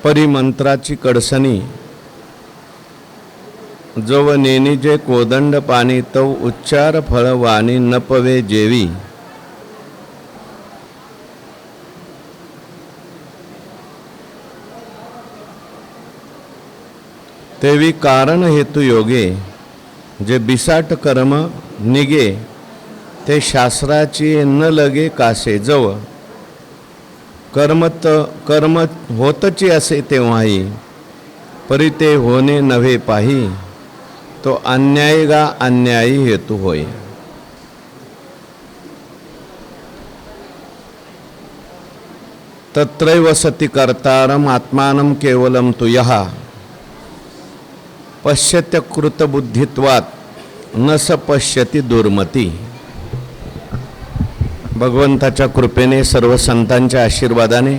परिमंत्राची कडसणी जव नेनिजे कोदंड पाणी तव उच्चार फळ वाणी नपवे जेवी। तेवी कारण हेतु योगे जे बिसाट कर्म निगे ते शास्त्राची न लगे कासे। जव कर्म होतची असे तेव्हाही परी ते होणे नव्हे पाही तो अन्याय गा अन्यायी हेतू होय। तत्रैव सति कर्तारम आत्मानं केवलम तु यः पश्यत्य कृतबुद्धित्वात् न स पश्यति दुर्मती। भगवंताच्या कृपेने सर्व संतांच्या आशीर्वादाने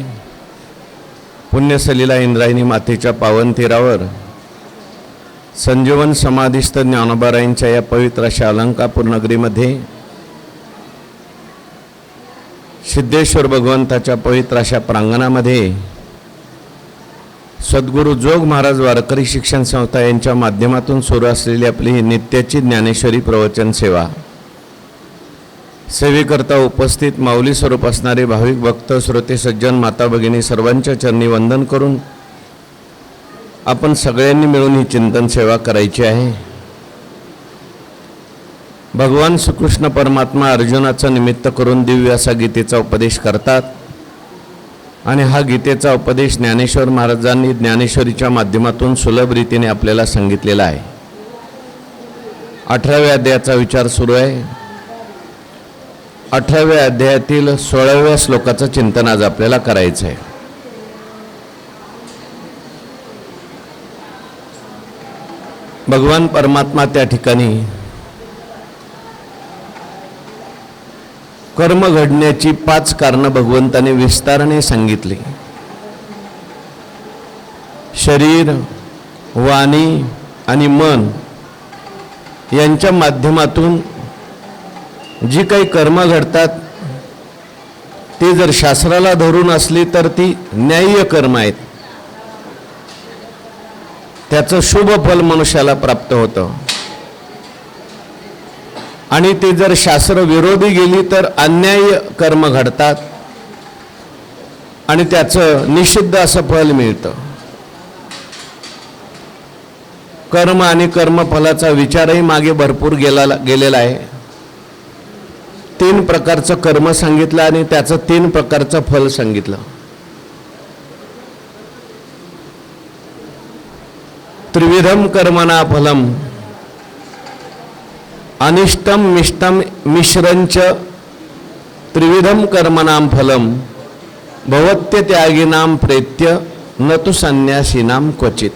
पुण्यसलीला इंद्रायणी मातेच्या पावन तीरावर संजीवन समाधिस्थ ज्ञानोबारायांच्या या पवित्र अशा अलंकापूर नगरीमध्ये सिद्धेश्वर भगवंताच्या पवित्र अशा प्रांगणामध्ये सद्गुरू जोग महाराज वारकरी शिक्षण संस्था यांच्या माध्यमातून सुरू असलेली आपली ही नित्याची ज्ञानेश्वरी प्रवचन सेवा सेवेकरता उपस्थित माऊली स्वरूप असणारे भाविक भक्त श्रोते सज्जन माता भगिनी सर्वांच्या चरणी वंदन करून आपण सगळ्यांनी मिळून ही चिंतन सेवा करायची आहे। भगवान श्रीकृष्ण परमात्मा अर्जुनाचा निमित्त करून दिव्य असा गीतेचा उपदेश करतात आणि हा गीतेचा उपदेश ज्ञानेश्वर महाराजांनी ज्ञानेश्वरीच्या माध्यमातून सुलभ रीतीने आपल्याला सांगितलेला आहे। 18व्या अध्यायाचा विचार सुरू आहे। 18व्या अध्यायातील 16व्या श्लोकाचं चिंतन आज आपल्याला करायचं आहे। भगवान परमात्मा त्या ठिकाणी कर्म घडण्याची 5 कारणं भगवंताने विस्ताराने सांगितली। शरीर, वाणी आणि मन यांच्या माध्यमातून जी काही कर्म घडतात ती जर शास्त्राला धरून असली तर ती न्याय्य कर्म आहेत, त्याचं शुभ फल मनुष्याला प्राप्त होतं। आणि ती जर शास्त्र विरोधी गेली तर अन्याय्य कर्म घडतात आणि त्याचं निषिद्ध असं फल मिळतं। कर्म आणि कर्मफलाचा विचारही मागे भरपूर गेलेला आहे। 3 प्रकारचं कर्म सांगितलं आणि त्याचं 3 प्रकारचं फल सांगितलं। त्रिविधम कर्मणा फलम अनिष्टम मिष्टम मिश्रंच त्रिविधम कर्मणाम फलम भवत्य त्यागिनाम प्रेत्य न तु संन्यासीनाम क्वचित।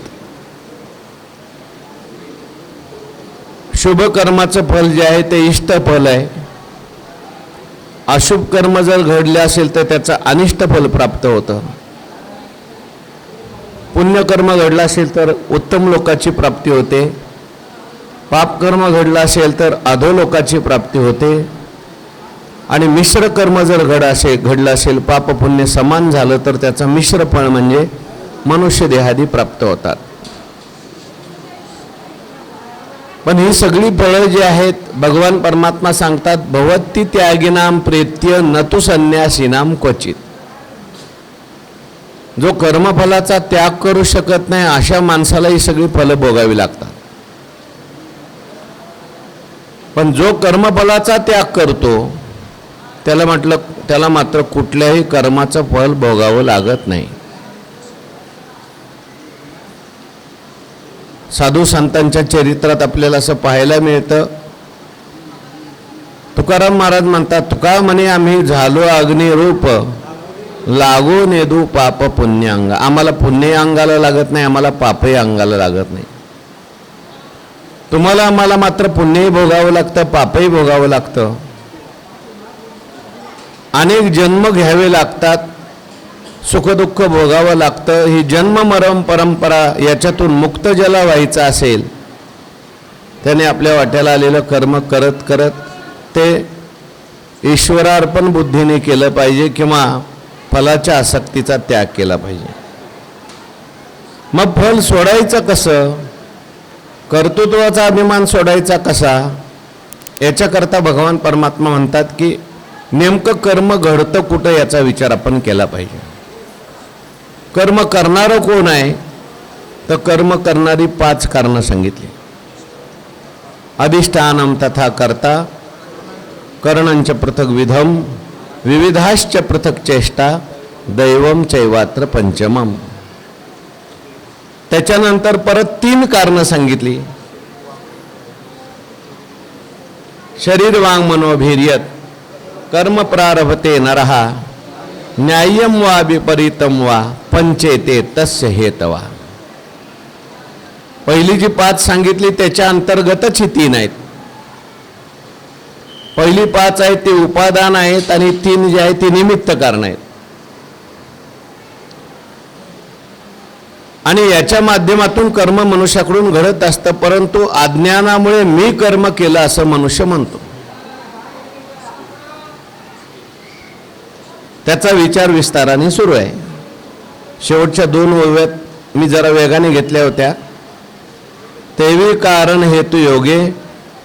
शुभ कर्माचं फल जे आहे ते इष्ट फल आहे। अशुभ कर्म जर घडले असेल तर त्याचं अनिष्ट फल प्राप्त होतं। पुण्यकर्म घडलं असेल तर उत्तम लोकाची प्राप्ती होते, पाप कर्म घडलं असेल तर अधोलोकाची प्राप्ती होते आणि मिश्र कर्म जर घडलं असेल पाप पुण्य समान झालं तर त्याचा मिश्र फळ म्हणजे मनुष्य देहादी प्राप्त होतात। पण ही सगळी फळं जी आहेत भगवान परमात्मा सांगतात भवती त्यागिनाम प्रेत्य न तु संन्यासीनाम क्वचित। जो कर्मफलाचा त्याग करू शकत नाही अशा माणसाला ही सगळी फलं भोगावी लागतात। पण जो कर्मफलाचा त्याग करतो त्याला मात्र कुठल्याही कर्माचं फल भोगावं लागत नाही। साधू संतांच्या चरित्रात आपल्याला असं पाहायला मिळतं। तुकाराम महाराज म्हणतात, तुका म्हणे आम्ही झालो अग्निरूप लागो नेदू पाप पुण्यांग। आम्हाला पुण्य अंगाला लागत नाही, आम्हाला पापही अंगाला लागत नाही। तुम्हाला आम्हाला मात्र पुण्यही भोगावं लागतं, पापही भोगावं लागतं। अनेक जन्म घ्यावे लागतात, सुखदुःख भोगावं लागतं। ही जन्म मरण परंपरा याच्यातून मुक्त ज्याला व्हायचं असेल त्याने आपल्या वाट्याला आलेलं कर्म करत करत ते ईश्वरार्पण बुद्धीने केलं पाहिजे किंवा फलाच्या आसक्तीचा त्याग केला पाहिजे। मग फल सोडायचं कसं, कर्तृत्वाचा अभिमान सोडायचा कसा, याच्याकरता भगवान परमात्मा म्हणतात की नेमकं कर्म घडतं कुठं याचा विचार आपण केला पाहिजे. कर्म करणारं कोण आहे, तर कर्म करणारी 5 कारणं सांगितली. अधिष्ठानम तथा कर्ता, करणंच पृथक विधम, विविधाश्च पृथक चेष्टा, दैवम चैवात्र पंचमम. त्याच्यानंतर परत 3 कारणं सांगितली. शरीर वांग मनोभिर्यत कर्म प्रारभते नरहा, न्याय्यम वा विपरीतम वा पंचेते तस्य हेतवा. पहिली जी 5 सांगितली त्याच्या अंतर्गतच ही 3 आहेत. पहिली 5 आहेत ते उपादान आहेत आणि 3 जे आहे ती निमित्त कारण आहेत. आणि याच्या माध्यमातून कर्म मनुष्याकडून घडत असतं, परंतु अज्ञानामुळे मी कर्म केलं असं मनुष्य म्हणतो. त्याचा विचार विस्ताराने सुरू आहे. शेवटच्या 2 ओव्यात मी जरा वेगाने घेतल्या होत्या. तेवी कारण हेतू योगे,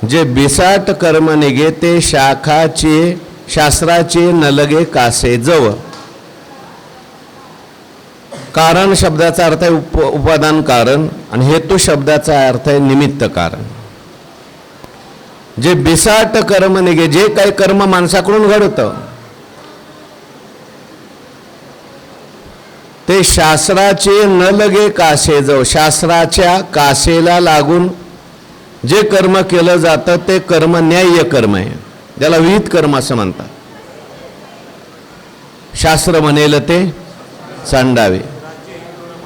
जे बिसाट कर्म निघे ते शाखाचे शास्त्राचे न लगे कासे जव. कारण शब्दाचा अर्थ आहे उपादान कारण आणि हेतू शब्दाचा अर्थ आहे निमित्त कारण. जे बिसाट कर्म निघे, जे काही कर्म माणसाकडून घडतं ते शास्त्राचे न लगे कासे जव. शास्त्राच्या कासेला लागून जे कर्म केलं जातं ते कर्म न्याय्य कर्म आहे. त्याला विहित कर्म असं म्हणतात. शास्त्र म्हणेल ते सांडावे,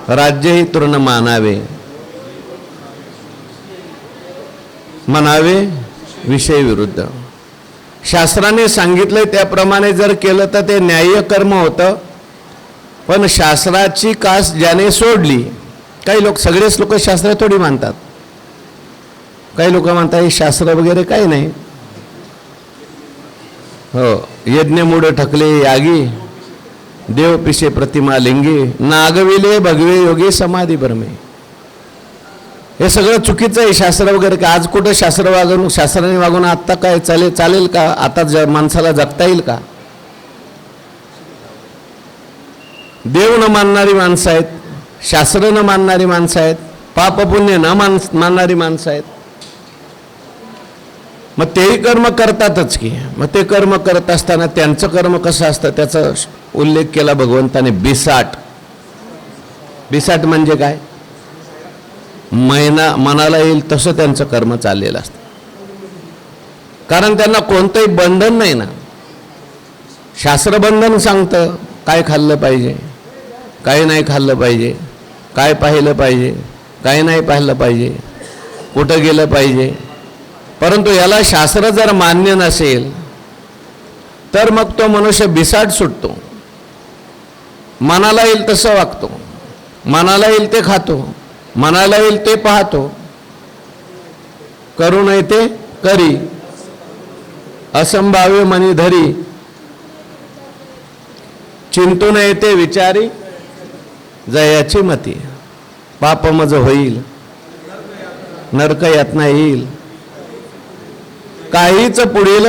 राज्यही तृण मानावे, म्हणावे विषय विरुद्ध. शास्त्राने सांगितलंय त्याप्रमाणे जर केलं तर ते न्याय्य कर्म होतं. पण शास्त्राची कास ज्याने सोडली, काही लोक, सगळेच लोक शास्त्र थोडी मानतात. काही लोक म्हणतात हे शास्त्र वगैरे काही नाही, हो यज्ञ मूढ ठकले यागी, देव पिशे प्रतिमा लिंगी, नागविले भगवे योगी समाधी भरमे. हे सगळं चुकीचं आहे. शास्त्र वगैरे का आज कुठं शास्त्राने वागून आत्ता काय चालेल का? आता माणसाला जगता येईल का? देव न मानणारी माणसं आहेत, शास्त्र न मानणारी माणसं आहेत, पाप पुण्य न मानणारी माणसं आहेत. मग तेही कर्म करतातच की. मग ते कर्म करत असताना त्यांचं कर्म कसं असतं त्याचा उल्लेख केला भगवंताने. बिसाट. बिसाट म्हणजे काय? मनाला येईल तसं त्यांचं कर्म चाललेलं असतं. कारण त्यांना कोणतंही बंधन नाही ना. शास्त्र बंधन सांगतं काय खाल्लं पाहिजे, काय नाही खाल्लं पाहिजे, काय पाहिलं पाहिजे, काय नाही पाहिलं पाहिजे, कुठं गेलं पाहिजे. परंतु याला शास्त्र जर मान्य नसेल तर मग तो मनुष्य बिसाट सुटतो. मनाला येईल तसं वागतो, मनाला येईल ते खातो, मनाला येईल ते पाहतो, करू नये ते करी, असंभाव्य मनी धरी, चिंतू नये ते विचारी, जयाची मती. पाप मज होईल, नरक यातना येईल, काहीच पुढील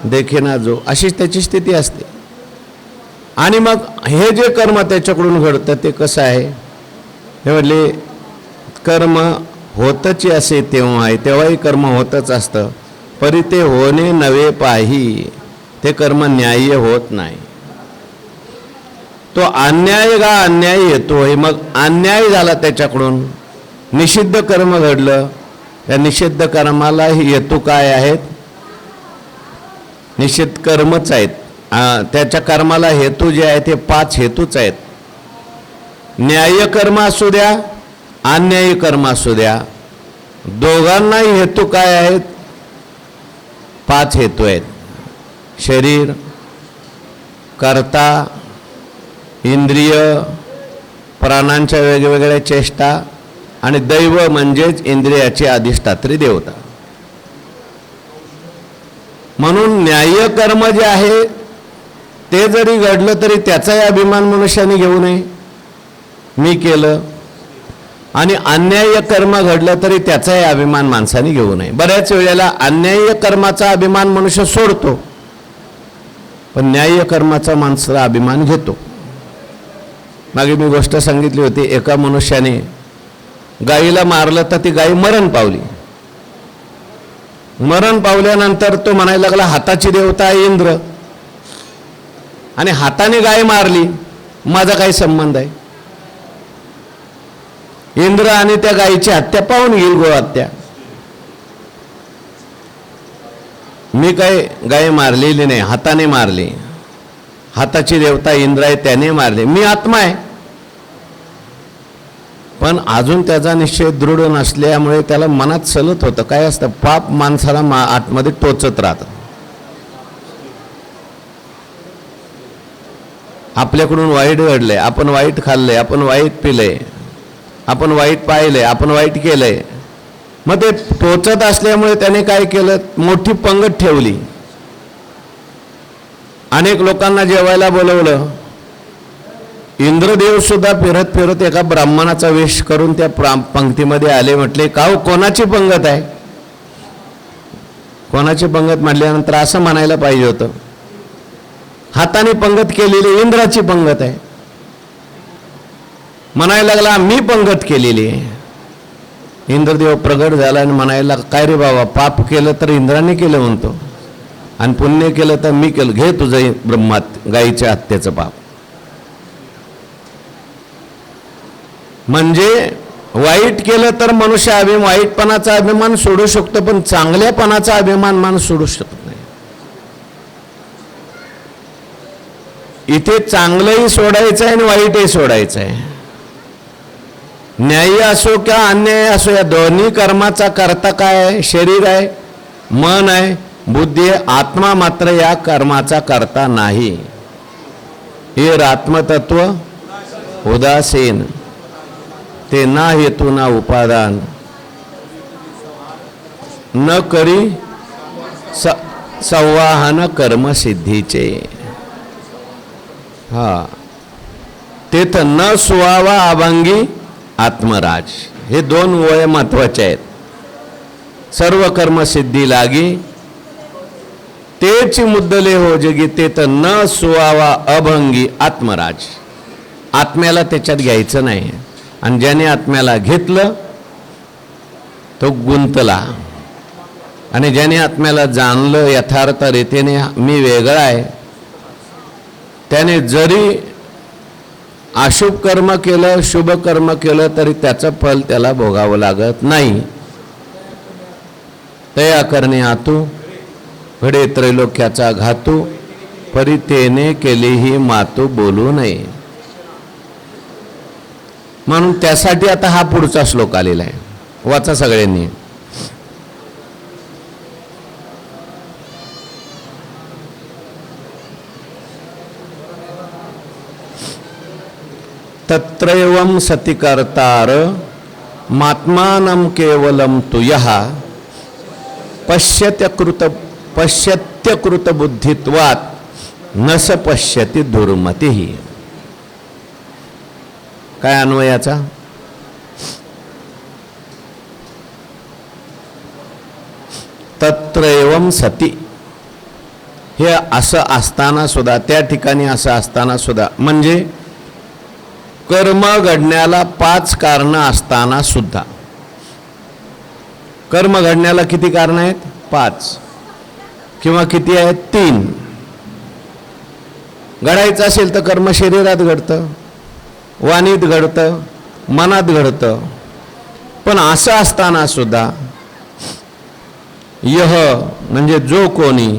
देखेना जो. अशीच त्याची स्थिती असते. आणि मग हे जे कर्म त्याच्याकडून घडतं ते कसं आहे? हे म्हणले कर्म होतच असे तेव्हा आहे, तेव्हाही कर्म होतच असतं. परी ते होणे नवे पाही, ते कर्म न्याय्य होत नाही. तो अन्याय का अन्याय येतोय. मग अन्याय झाला त्याच्याकडून, निषिद्ध कर्म घडलं. त्या निषिद्ध कर्माला हेतू काय आहेत? निषिद्ध कर्मच आहेत. त्याच्या कर्माला हेतू जे आहे ते 5 हेतूच आहेत. न्याय्य कर्म असू द्या, अन्यायी कर्म असू द्या, दोघांनाही हेतू काय आहेत? 5 हेतू आहेत. शरीर, कर्ता, इंद्रिय, प्राणांच्या वेगवेगळ्या चेष्टा आणि दैव म्हणजेच इंद्रियाची अधिष्ठात्री देवता. म्हणून न्याय्य कर्म जे आहे ते जरी घडलं तरी त्याचाही अभिमान मनुष्याने घेऊ नये. मी केलं, आणि अन्याय्य कर्म घडलं तरी त्याचाही अभिमान माणसाने घेऊ नये. बऱ्याच वेळेला अन्याय्य कर्माचा अभिमान मनुष्य सोडतो, पण न्याय्य कर्माचा माणसाला अभिमान घेतो. मागे मी गोष्ट सांगितली होती, एका मनुष्याने गायीला मारलं तर ती गाय मरण पावली. मरण पावल्यानंतर तो म्हणायला लागला, हाताची देवता आहे इंद्र, आणि हाताने गाय मारली, माझा काही संबंध आहे? इंद्र आणि त्या गायीची हत्या पाहून घेईल गोहत्या. मी काय गाय मारलेली नाही, हाताने मारली. हाताची देवता इंद्र आहे, त्याने मारले. मी आत्मा आहे. पण अजून त्याचा निश्चय दृढ नसल्यामुळे त्याला मनात चलत होतं. काय असतं, पाप माणसाला आतमध्ये टोचत राहतं. आपल्याकडून वाईट घडलंय, आपण वाईट खाल्लंय, आपण वाईट पिलंय, आपण वाईट पाहिलंय, आपण वाईट केलंय. मग ते टोचत असल्यामुळे त्याने काय केलं, मोठी पंगत ठेवली. अनेक लोकांना जेवायला बोलवलं. इंद्रदेव सुद्धा फिरत फिरत एका ब्राह्मणाचा वेश करून त्या पंक्तीमध्ये आले. म्हटले, का हो, कोणाची पंगत आहे? कोणाची पंगत म्हटल्यानंतर असं म्हणायला पाहिजे होतं, हाताने पंगत केलेली इंद्राची पंगत आहे. म्हणायला लागला, मी पंगत केलेली आहे. इंद्रदेव प्रगट झाला आणि म्हणायला, काय रे बाबा, पाप केलं तर इंद्राने केलं म्हणतो, आणि पुण्य केलं तर मी केलं. घे तुझं ब्रह्मात गायीच्या हत्येचं पाप. म्हणजे वाईट केलं तर मनुष्य वाईटपणाचा अभिमान सोडू शकतो, पण चांगल्यापणाचा अभिमान माणूस सोडू शकत नाही. इथे चांगलंही सोडायचं आहे आणि वाईटही सोडायचं आहे. न्याय असो किंवा अन्याय असो, या दोन्ही कर्माचा करता काय आहे? शरीर आहे, मन आहे, बुद्धी आहे. आत्मा मात्र या कर्माचा करता नाही. हे आत्मतत्व उदासीन, ते ना हेतू ना उपादान, न करी संवाहन कर्मसिद्धीचे. हा, तेथ न सुवावा अभंगी आत्मराज. हे दोन वय महत्वाचे आहेत. सर्व कर्मसिद्धी लागी तेच मुद्दले हो जगी, तेथ न सुवावा अभंगी आत्मराज. आत्म्याला त्याच्यात घ्यायचं नाही, आणि ज्याने आत्म्याला घेतलं तो गुंतला, आणि ज्याने आत्म्याला जाणलं यथार्थ रीतीने मी वेगळा आहे, त्याने जरी अशुभ कर्म केलं शुभ कर्म केलं तरी त्याचं फल त्याला भोगावं लागत नाही. तया करणे आतू घडे त्रैलोक्याचा घातू, परी तेने केलीही मातू बोलू नये. म्हणून त्यासाठी आता हा पुढचा श्लोक आलेला आहे, वाचा सगळ्यांनी. तत्रैवं सति कर्तार मात्मानं केवलं तुयः पश्यत्यकृत बुद्धित्वात् न स पश्यति दुर्मतिः. काय अन्वयाचा? तत्रैवं सति, हे असं असताना सुद्धा, त्या ठिकाणी असं असताना सुद्धा, म्हणजे कर्म घडण्याला 5 कारणं असताना सुद्धा. कर्म घडण्याला किती कारणं आहेत? 5 किंवा किती आहेत? 3. घडायचं असेल तर कर्म शरीरात घडतं, वाणीत घडतं, मनात घडतं. पण असं असताना सुद्धा यह म्हणजे जो कोणी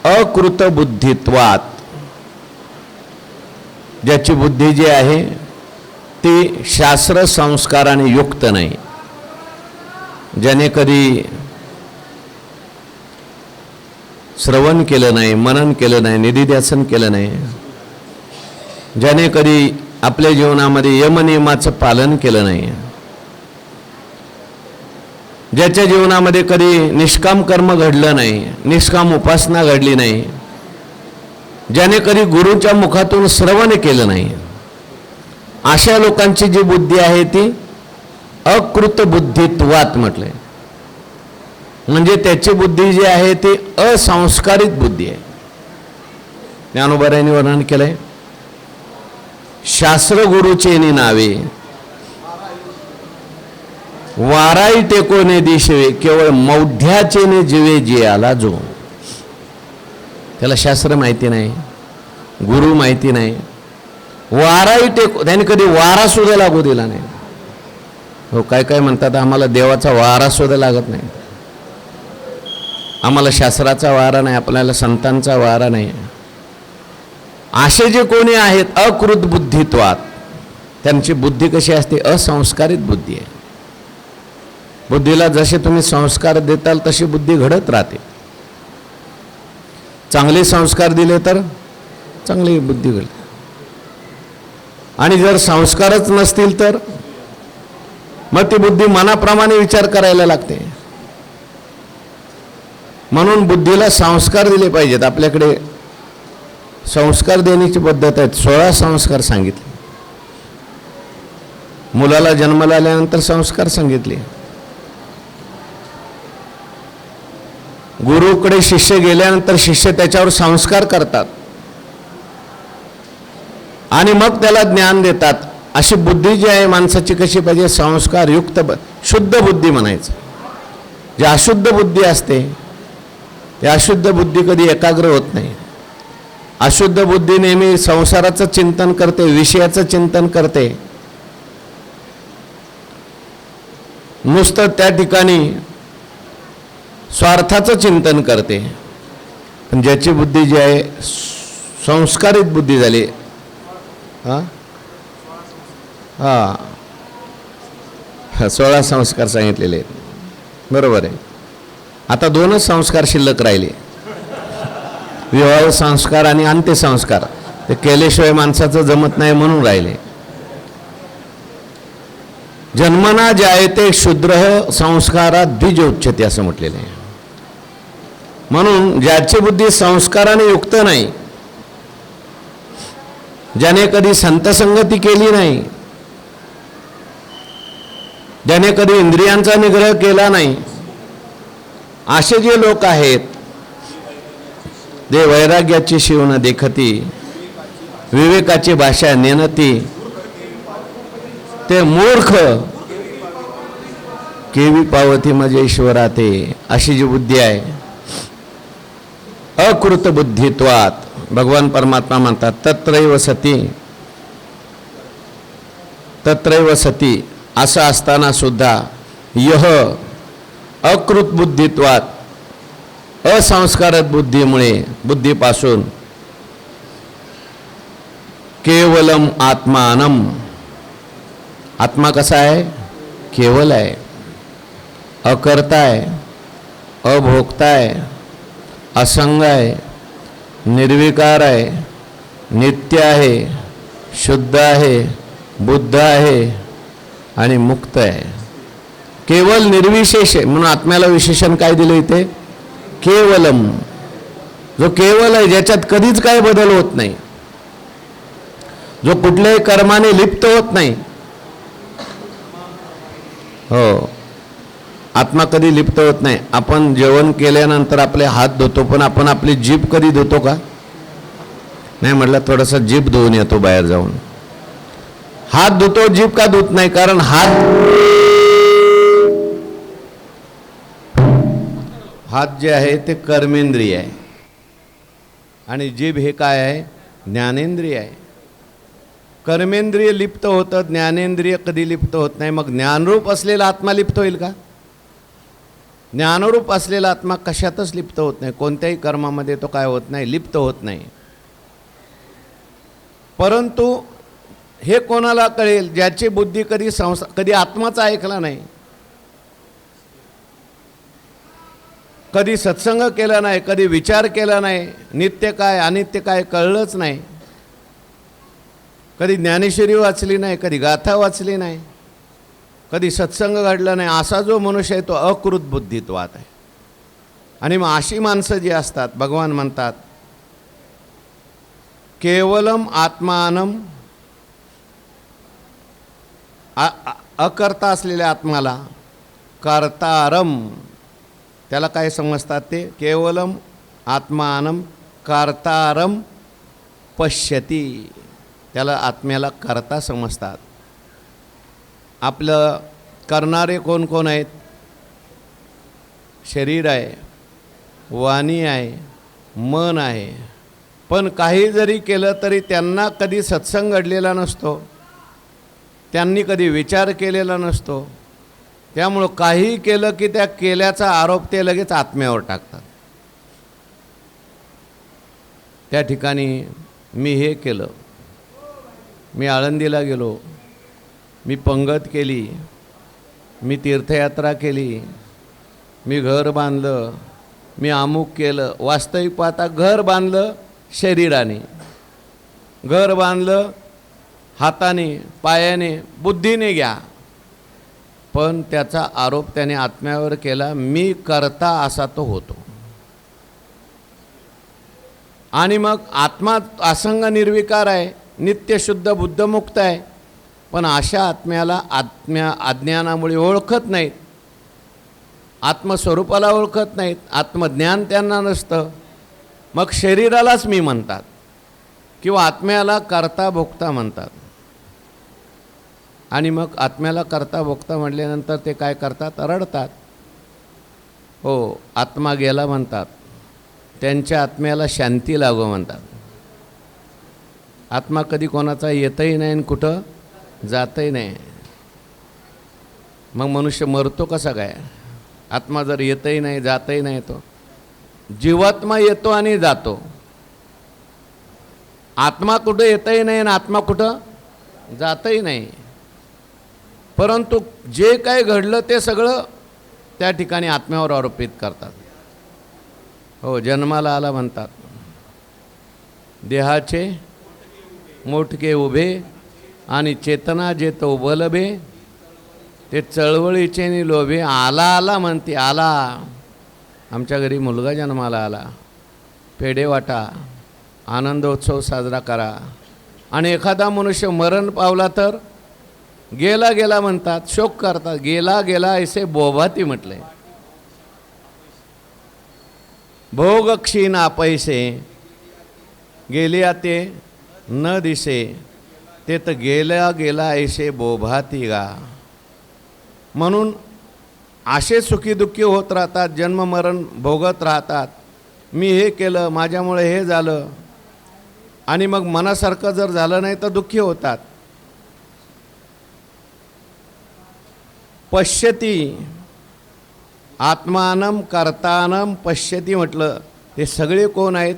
अकृत बुद्धित्वात, ज्याची बुद्धी जी आहे ती शास्त्र संस्काराने युक्त नाही, ज्याने कधी श्रवण केलं नाही, मनन केलं नाही, निधिध्यासन केलं नाही, ज्याने कधी आपल्या जीवनामध्ये यमनियमाचं पालन केलं नाही, ज्याच्या जीवनामध्ये कधी निष्काम कर्म घडलं नाही, निष्काम उपासना घडली नाही, ज्याने कधी गुरुच्या मुखातून श्रवण केलं नाही, अशा लोकांची जी बुद्धी आहे ती अकृत बुद्धित्वात म्हटलंय. म्हणजे त्याची बुद्धी जी आहे ती असंस्कारित बुद्धी आहे. ज्ञानोबारायांनी वर्णन केलंय, शास्त्र गुरुचेनी नावे वाराई टेकोने दिशवे केवळ मौढ्याचेने जीवे जे आला जो. त्याला शास्त्र माहिती नाही, गुरु माहिती नाही, वाराई टेको, त्याने कधी वारा सुद्धा लागू दिला नाही. हो, काय काय म्हणतात आम्हाला देवाचा वारा सुद्धा लागत नाही, आम्हाला शास्त्राचा वारा नाही, आपल्याला संतांचा वारा नाही. असे जे कोणी आहेत अकृत बुद्धित्वात, त्यांची बुद्धी कशी असते? असंस्कारित बुद्धी आहे. बुद्धीला जसे तुम्ही संस्कार देताल तशी बुद्धी घडत राहते. चांगले संस्कार दिले तर चांगली बुद्धी घडते, आणि जर संस्कारच नसतील तर मग ती बुद्धी मनाप्रमाणे विचार करायला लागते. म्हणून बुद्धीला संस्कार दिले पाहिजेत. आपल्याकडे संस्कार देण्याची पद्धत आहे. 16 संस्कार सांगितले. मुलाला जन्माला आल्यानंतर संस्कार सांगितले. गुरुकडे शिष्य गेल्यानंतर शिष्य त्याच्यावर संस्कार करतात आणि मग त्याला ज्ञान देतात. अशी बुद्धी जी आहे माणसाची कशी पाहिजे? संस्कारयुक्त, शुद्ध बुद्धी म्हणायचं. जी अशुद्ध बुद्धी असते, ती अशुद्ध बुद्धी कधी एकाग्र होत नाही. अशुद्ध बुद्धी नेहमी संसाराचं चिंतन करते, विषयाचं चिंतन करते, नुसतं त्या ठिकाणी स्वार्थाचं चिंतन करते. पण ज्याची बुद्धी जी आहे संस्कारित बुद्धी झाली, हां हां 16 संस्कार सांगितलेले आहेत, बरोबर आहे. आता 2च संस्कार शिल्लक राहिले, विवाह संस्कार आणि अंत्यसंस्कार. ते केल्याशिवाय माणसाचं जमत नाही म्हणून राहिले. जन्मना जायते शूद्र संस्कारात द्विजोच्यते असं म्हटलेलं आहे. म्हणून ज्याची बुद्धी संस्काराने युक्त नाही, ज्याने कधी संतसंगती केली नाही, ज्याने कधी इंद्रियांचा निग्रह केला नाही, असे जे लोक आहेत, जे वैराग्याची शिवण देखती विवेकाची भाषा नेनती, ते मूर्ख केवी पावती मजे ईश्वराते. अशी जी बुद्धी आहे अकृत बुद्धित्वात, भगवान परमात्मा म्हणतात तत्रैव सती, तत्रैव सती. असं असताना सुद्धा यह अकृत बुद्धित्वात, असंस्कारत बुद्धीमुळे, बुद्धीपासून केवलम आत्मानम, आत्मा कसा आहे? केवल आहे, अकर्ता आहे, अभोक्ता आहे, असंग आहे, निर्विकार आहे, नित्य आहे, शुद्ध आहे, बुद्ध आहे आणि मुक्त आहे. केवल निर्विशेष आहे. म्हणून आत्म्याला विशेषण काय दिलं इथे? केवलम. जो केवल आहे, ज्याच्यात कधीच काय बदल होत नाही, जो कुठल्याही कर्माने लिप्त होत नाही. हो, आत्मा कधी लिप्त होत नाही. आपण जेवण केल्यानंतर आपले हात धुतो, पण आपण आपली जीभ कधी धुतो का? नाही. म्हटलं थोडासा जीभ धुवून येतो बाहेर जाऊन. हात धुतो, जीभ का धुत नाही? कारण हात जे आहे ते कर्मेंद्रिय आहे आणि जीभ हे काय आहे? ज्ञानेंद्रिय आहे. कर्मेंद्रिय लिप्त होतं, ज्ञानेंद्रिय कधी लिप्त होत नाही. मग ज्ञानरूप असलेला आत्मा लिप्त होईल का? ज्ञानरूप असलेला आत्मा कशातच लिप्त होत नाही, कोणत्याही कर्मामध्ये तो काय होत नाही? लिप्त होत नाही. परंतु हे कोणाला कळेल? ज्याची बुद्धी कधी आत्माचा ऐकला नाही, कधी सत्संग केला नाही, कधी विचार केला नाही, नित्य काय अनित्य काय कळलंच नाही, कधी ज्ञानेश्वरी वाचली नाही, कधी गाथा वाचली नाही, कधी सत्संग घडला नाही, असा जो मनुष्य आहे तो अकृत बुद्धित्वात आहे. आणि मग अशी माणसं जी असतात, भगवान म्हणतात केवलम आत्मानम अकर्ता असलेल्या आत्म्याला कर्तारम, त्याला काय समजतात ते केवलम आत्मानम कर्तारम पश्यती, त्याला आत्म्याला कर्ता समजतात. आपलं करणारे कोण कोण आहेत? शरीर आहे, वाणी आहे, मन आहे. पण काही जरी केलं तरी त्यांना कधी सत्संग घडलेला नसतो, त्यांनी कधी विचार केलेला नसतो. त्यामुळं काही केलं की त्या केल्याचा आरोप ते लगेच आत्म्यावर टाकतात. त्या ठिकाणी मी हे केलं, मी आळंदीला गेलो, मी पंगत केली, मी तीर्थयात्रा केली, मी घर बांधलं, मी अमुक केलं. वास्तविक पाहता घर बांधलं शरीराने, घर बांधलं हाताने, पायाने, बुद्धीने घ्या, पण त्याचा आरोप त्याने आत्म्यावर केला. मी करता असा तो होतो. आणि मग आत्मा असंग निर्विकार आहे, नित्यशुद्ध बुद्धमुक्त आहे. पण अशा आत्म्याला अज्ञानामुळे ओळखत नाहीत, आत्मस्वरूपाला ओळखत नाहीत, आत्मज्ञान त्यांना नसतं. मग शरीरालाच मी म्हणतात किंवा आत्म्याला कर्ता भोक्ता म्हणतात. आणि मग आत्म्याला कर्ता भोक्ता म्हटल्यानंतर ते काय करतात? रडतात. हो, आत्मा गेला म्हणतात, त्यांच्या आत्म्याला शांती लागो म्हणतात. आत्मा कधी कोणाचा येतही नाही आणि कुठं जातही नाही. मग मनुष्य मरतो कसा काय? आत्मा जर येतही नाही जातही नाही, तो जीवात्मा येतो आणि जातो. आत्मा कुठं येतही नाही आणि आत्मा कुठं जातही नाही. परंतु जे काय घडलं ते सगळं त्या ठिकाणी आत्म्यावर आरोपित करतात. हो, जन्माला आला म्हणतात, देहाचे मोठके उभे आणि चेतना जे तो बलबे, ते चळवळीचे नि लोभे. आला आला म्हणते, आला. आमच्या घरी मुलगा जन्माला आला, पेढे वाटा, आनंदोत्सव साजरा करा. आणि एखादा मनुष्य मरण पावला तर गेला गेला म्हणतात, शोक करतात. गेला गेला ऐसे बोभाती म्हटले. भोग क्षीणा पैसे गेल्या ते न दिसे, ते तर गेला गेला ऐसे बोभाती गा. म्हणून असे सुखी दुःखी होत राहतात, जन्म मरण भोगत राहतात. मी हे केलं, माझ्यामुळे हे झालं. आणि मग मनासारखं जर झालं नाही तर दुःखी होतात. पश्यती, आत्मानम कर्तानम पश्यती म्हटलं. ते सगळे कोण आहेत?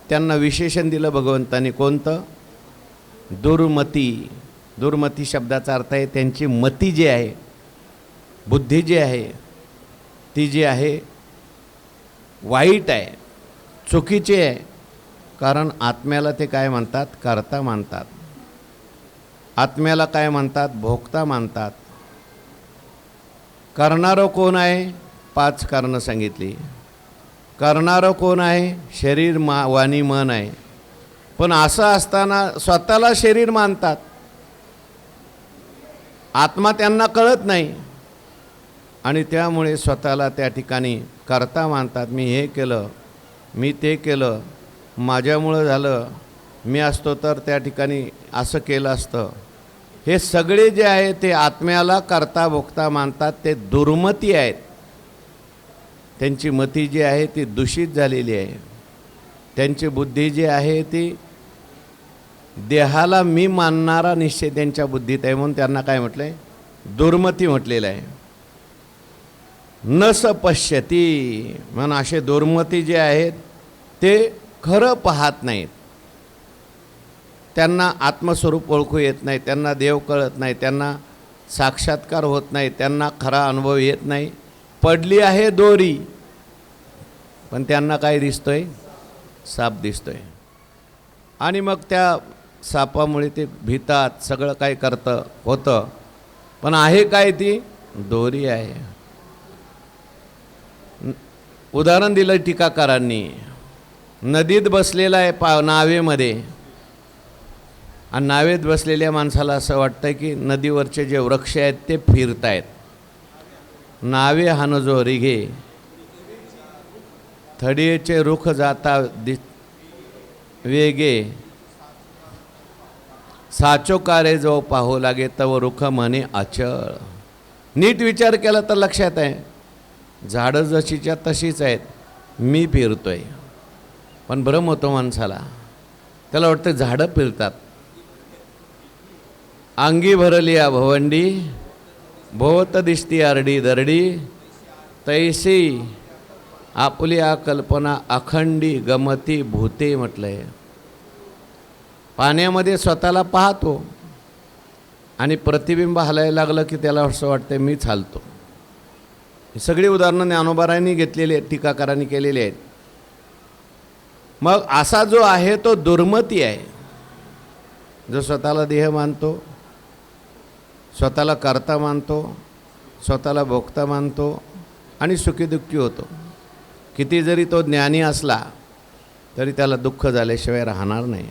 त्यांना विशेषण दिलं भगवंतांनी. कोणतं? दुर्मती. दुर्मती शब्दाचा अर्थ आहे त्यांची मती जी आहे, बुद्धी जी आहे, ती जी आहे वाईट आहे, चुकीची आहे. कारण आत्म्याला ते काय म्हणतात? कर्ता मानतात. आत्म्याला काय म्हणतात? भोक्ता मानतात. करणारं कोण आहे? 5 कारणं सांगितली. करणारं कोण आहे? शरीर, वाणी, मन आहे. पण असं असताना स्वतःला शरीर मानतात. आत्मा त्यांना कळत नाही आणि त्यामुळे स्वतःला त्या ठिकाणी कर्ता मानतात. मी हे केलं, मी ते केलं, माझ्यामुळं झालं, मी असतो तर त्या ठिकाणी असं केलं असतं. हे सगळे जे आहे ते आत्म्याला कर्ता भोक्ता मानतात. ते दुर्मती आहेत. त्यांची मती जी आहे ती दूषित झालेली आहे. त्यांची बुद्धी जी आहे ती देहाला मी मानणारा निश्चय त्यांच्या बुद्धीत आहे. म्हणून त्यांना काय म्हटलं आहे? दुर्मती म्हटलेलं आहे. न स पश्यती, म्हणून असे दुर्मती जे आहेत ते खरं पाहत नाहीत. त्यांना आत्मस्वरूप ओळखू येत नाही, त्यांना देव कळत नाही, त्यांना साक्षात्कार होत नाही, त्यांना खरा अनुभव येत नाही. पडली आहे दोरी, पण त्यांना काय दिसतोय? साप दिसतोय. आणि मग त्या सापामुळे ते भीतात, सगळं काय करतं होतं. पण आहे काय? ती दोरी आहे. उदाहरण दिलं टीकाकारांनी. नदीत बसलेला आहे नावेमध्ये आणि नावेत बसलेल्या माणसाला असं वाटतं की नदीवरचे जे वृक्ष आहेत ते फिरत आहेत. नावे हान जो रिघे थडीचे रुख जाता वेगे साचो कारे जो पाहू लागे तव रुख म्हणे अचळ. नीट विचार केला तर लक्षात आहे झाडं जशीच्या तशीच आहेत, मी फिरतोय. पण भ्रम होतो माणसाला, त्याला वाटतं झाडं फिरतात. अंगी भरली आ भवंडी भोवत दिसती आरडी दरडी तैसी आपली आ कल्पना अखंडी गमती भूते म्हटलंय. पाण्यामध्ये स्वतःला पाहतो आणि प्रतिबिंब हलायला लागलं की त्याला असं वाटतं मीच हालतो. ही सगळी उदाहरणं ज्ञानोबारांनी घेतलेली आहेत, टीकाकारांनी केलेली आहेत. मग असा जो आहे तो दुर्मती आहे, जो स्वतःला देह मानतो, स्वतःला कर्ता मानतो, स्वतःला भोक्ता मानतो आणि सुखीदुःखी होतो. किती जरी तो ज्ञानी असला तरी त्याला दुःख झाल्याशिवाय राहणार नाही.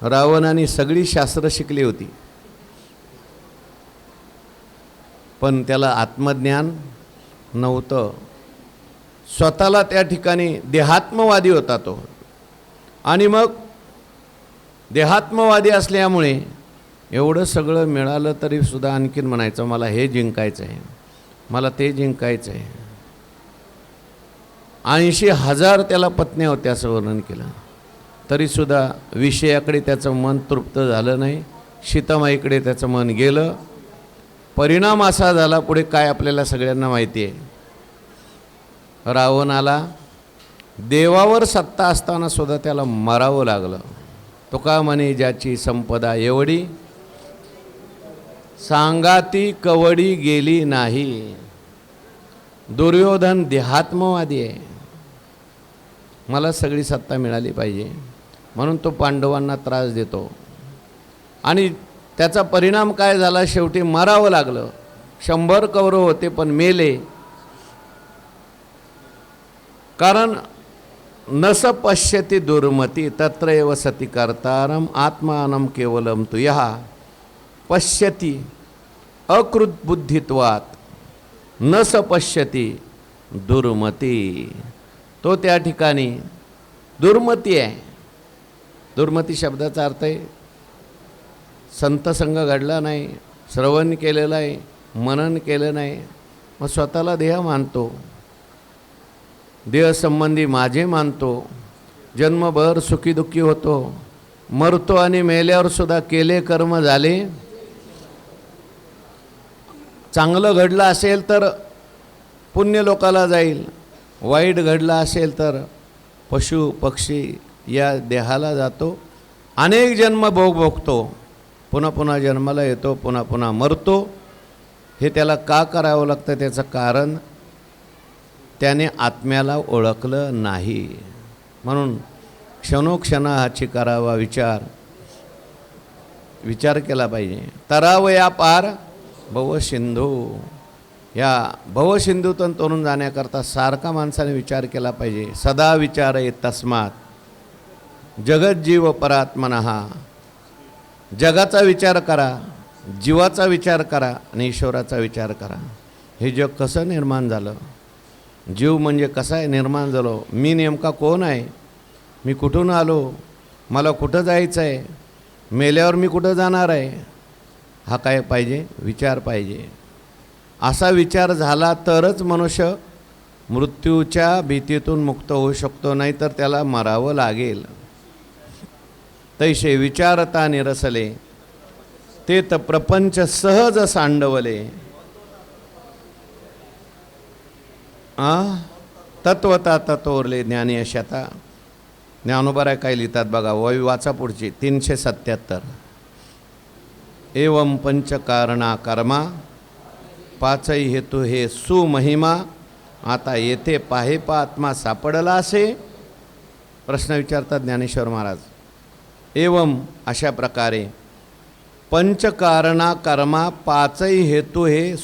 रावणाने सगळी शास्त्र शिकली होती, पण त्याला आत्मज्ञान नव्हतं. स्वतःला त्या ठिकाणी देहात्मवादी होता तो. आणि मग देहात्मवादी असल्यामुळे एवढं सगळं मिळालं तरी सुद्धा आणखीन म्हणायचं मला हे जिंकायचं आहे, मला ते जिंकायचं आहे. 80,000 त्याला पत्न्या होत्या असं वर्णन केलं, तरीसुद्धा विषयाकडे त्याचं मन तृप्त झालं नाही. सीतामाईकडे त्याचं मन गेलं. परिणाम असा झाला पुढे काय आपल्याला सगळ्यांना माहिती आहे. रावणाला देवावर सत्ता असताना सुद्धा त्याला मरावं लागलं. तुका म्हणे ज्याची संपदा एवढी सांगाती कवडी गेली नाही. दुर्योधन देहात्मवादी आहे, मला सगळी सत्ता मिळाली पाहिजे म्हणून तो पांडवांना त्रास देतो. आणि त्याचा परिणाम काय झाला, शेवटी मरावं लागलं. 100 कौरव होते पण मेले. कारण नस पश्यति दुर्मती तत्र एव सती कर्तारम आत्मानम केवलम तु यः पश्यति अकृत बुद्धित्वात् न स पश्यति दुर्मती. तो त्या ठिकाणी दुर्मती आहे. दुर्मती शब्दाचा अर्थ आहे संत संग घडला नाही, श्रवण केलेलं आहे, मनन केलं नाही, मग स्वतःला देह मानतो, देहसंबंधी माझे मानतो, जन्मभर सुखीदुःखी होतो, मरतो आणि मेल्यावर सुद्धा केले कर्म झाले. चांगलं घडलं असेल तर पुण्य लोकाला जाईल, वाईट घडलं असेल तर पशु पक्षी या देहाला जातो. अनेक जन्म भोगतो, पुन्हा पुन्हा जन्माला येतो, पुन्हा पुन्हा मरतो. हे त्याला का करावं लागतं, त्याचं कारण त्याने आत्म्याला ओळखलं नाही. म्हणून क्षणोक्षणाची करावा विचार केला पाहिजे. तरावया पार भवसिंधू, या भवसिंधूतून तरुण जाण्याकरता सारखा माणसाने विचार केला पाहिजे. सदा विचार येत तस्मात जगज्जीव परात्मनः. जगाचा विचार करा, जीवाचा विचार करा आणि ईश्वराचा विचार करा. हे जग कसं निर्माण झालं, जीव म्हणजे कसा आहे निर्माण झालो, मी नेमका कोण आहे, मी कुठून आलो, मला कुठं जायचं आहे, मेल्यावर मी कुठं जाणार आहे, हा काय पाहिजे, विचार पाहिजे. असा विचार झाला तरच मनुष्य मृत्यूच्या भीतीतून मुक्त होऊ शकतो, नाहीतर त्याला मरावं लागेल. तैसे विचारता निरसले ते तर प्रपंच सहज सांडवले. तत्वता तत्वरले ज्ञानी अशाता. ज्ञानोबा काय लिहितात बघा, वाचा पुढची 377. एवं पंचकारणा कर्मा पाचही हेतू हे सुमहिमा आता येथे पाहे आत्मा सापडला असे. प्रश्न विचारतात ज्ञानेश्वर महाराज. एवं अशा प्रकारे पंचकारणा कर्मा पाचही हेतू हे